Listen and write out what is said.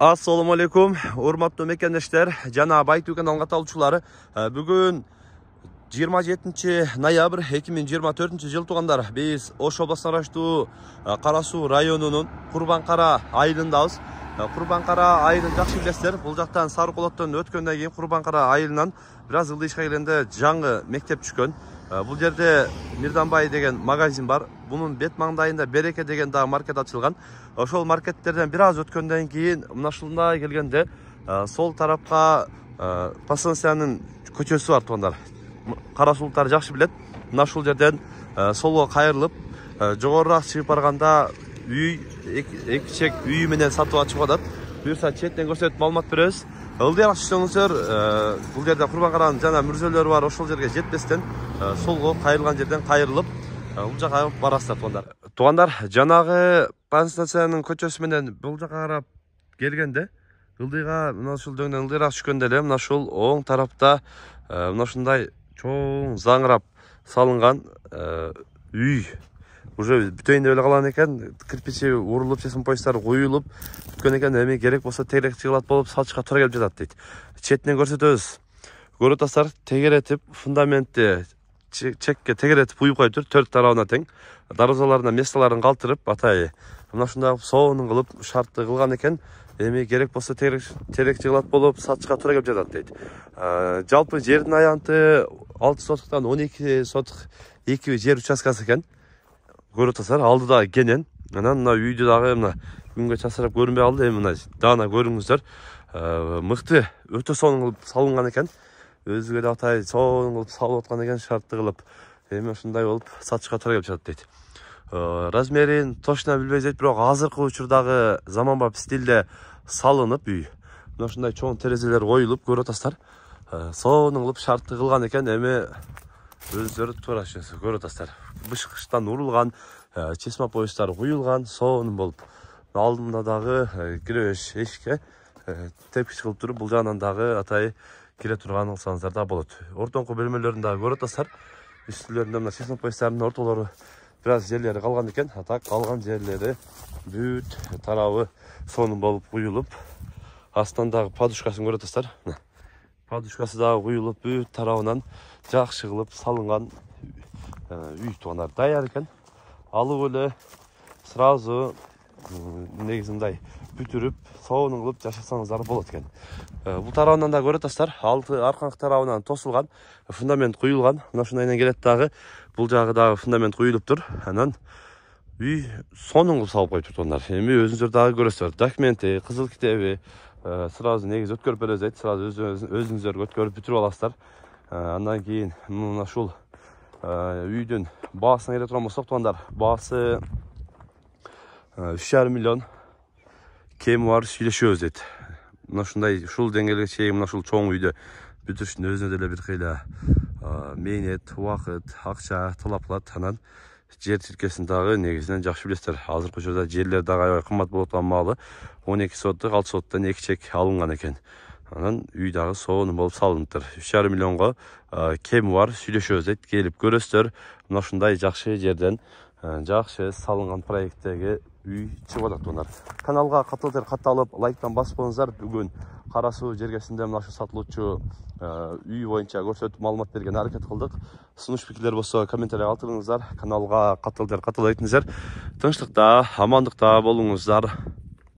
Assalamu alaikum, урматтуу мекендештер, жана Байтуу каналынын каталуучулары. Бүгүн 27 ноябрь 2024 жыл туугандар. Биз Ош областына караштуу Кара Суу районунун Курбан Кара айылындабыз. Курбан Кара айылын жакшы билесиздер. Бул жактан Сары Колоттон өткөндөн кийин Курбан Кара айылынан бир аз ылдыйышка келгенде жаңы мектеп түшкөн. Бул жерде Мирданбай деген магазин бар. Бунун бет маңдайында Береке деген дагы маркет ачылган. Ошол маркеттерден бир аз өткөндөн кийин мына ушундай келгенде сол тарапка Пассансиянын көчөсү бар туугандар. Кара суулуктар жакшы билет. Мына ушул жерден солго кайрылып, жогорураак чыгып барганда үй, эки чек үй менен сатып ачып атат. Буюрса четтен көрсөтүп маалымат беребиз. Ылдыйраак түшсөңүздөр, бул жерде Курбан Каранын жана мүрзөлөрү бар, ошол жерге жетпестен солго кайрылган жерден кайрылып, бул жака барасыздар туугандар. Туугандар, жанагы Пассансиянын көчөсү менен бул жака карап келгенде, ылдыйга мына ушул дөңдөн ылдыйраак түшкөндө эле мына ушул оң тарапта мына ушундай чоң заңырап салынган үй уже бүтөйүн деп эле калган экен. Кирпичи урулуп, чесим поястары куюлуп бүткөн экен. Эми керек болсо тегерек чыгылат болуп салчыкка туура келип жатат дейт. Четинен көрсөтөбүз. Көрүп атасыздар, тегеретип фундаментти чекке тегеретип куюп коюптур, төрт тарабына тең. Дарозаларына месталарын калтырып, атайы мына ушундай соонун кылып шартты кылган экен. Эми керек болсо терек чыгылат болуп салчыкка туура келип жатат дейт. Жалпы жердин аянты 6 сотуктан 12 сотук эки жер участкасы экен. Көрүп атасыздар, алдыда кенен. Анан мына үйдү дагы мына күнгө чачырап көрүнбөй калды. Эми мына даана көрүңүздөр. Мыкты, өтө сонун кылып салынган экен. Өзүгө да атай сонун кылып салып аткан экен, шартты кылып. Эми ушундай болуп салчыкка туура келип жатат дейт. Размерин точно билбейбиз дейт, бирок азыркы учурдагы заманбап стилде салынып үй. Мына ушундай чоң терезелер коюлуп, көрүп атасыздар. Сонун кылып шартты кылган экен. Эми өздөрү туура көрүп атасыздар. Бышкычтан урулган, чесма поястары куюлган, сонун болуп. Алдында дагы киребеш эшикке тепкич кылып туруп, бул жагынан дагы атай кире турган кылсаңыздар да болот. Ортоңку бөлмөлөрүн дагы көрүп атасыздар. Үстүлөрүндө мына чесма поястарынын ортолору бир аз жерлери калган экен. Так калган жерлери бүт тарабы сонун болуп куюлуп, астынан дагы подушкасын көрүп атасыздар. Подушкасы дагы куюлуп, бүт тарабынан жакшы кылып салынган үй туугандар даяр экен. Алып эле сразу негизи мындай бүтүрүп, сонун кылып жашасаңыздар болот экен. Бул тарабынан да көрүп атасыздар, алты аркаңкы тарабынан тосулган, фундамент куюлган. Мына ушундайдан келет дагы, бул жагы дагы фундамент куюлуптур. Анан үй сонун кылып салып коюптур туугандар. Эми өзүңүздөр дагы көрөсүздөр. Документи, кызыл китеби сразу негизи өткөрүп беребиз дейт. Сразу өзүңүздөр өткөрүп бүтүрүп аласыздар. Андан кийин мына ушул үйдүн баасына келе турган болсок туугандар, баасы 3,5 миллион кеми бар, сүйлөшөбүз дейт. Мына ушундай ушул деңгээлге чейин мына ушул чоң үйдө бүтүрүштүн өзүнө деле бир кыйла мээнет, убакыт, акча талап кылат. Анан жер тилкесин дагы негизинен жакшы билесиздер. Азыркы учурда жерлер дагы аябай кымбат болуп аткан маалы 12 соттук, 6 соттон эки чек алынган экен. Анан үй дагы сонун болуп салыныптыр. 3,5 миллионго кеми бар, сүйлөшөбүз дейт. Келип көрөсүздөр. Мына ушундай жакшы жерден жакшы салынган проекттеги үй чыгып атат туугандар. Каналга катталып, лайктан басып коюңуздар. Бүгүн Кара Суу жергесинде мына ушу сатылуучу үй боюнча көрсөтүп маалымат берген аракет кылдык. Сунуш пикирлер болсо комментарий калтырыңыздар. Каналга катталып этиңиздер. Тынчтыкта, амандыкта болуңуздар.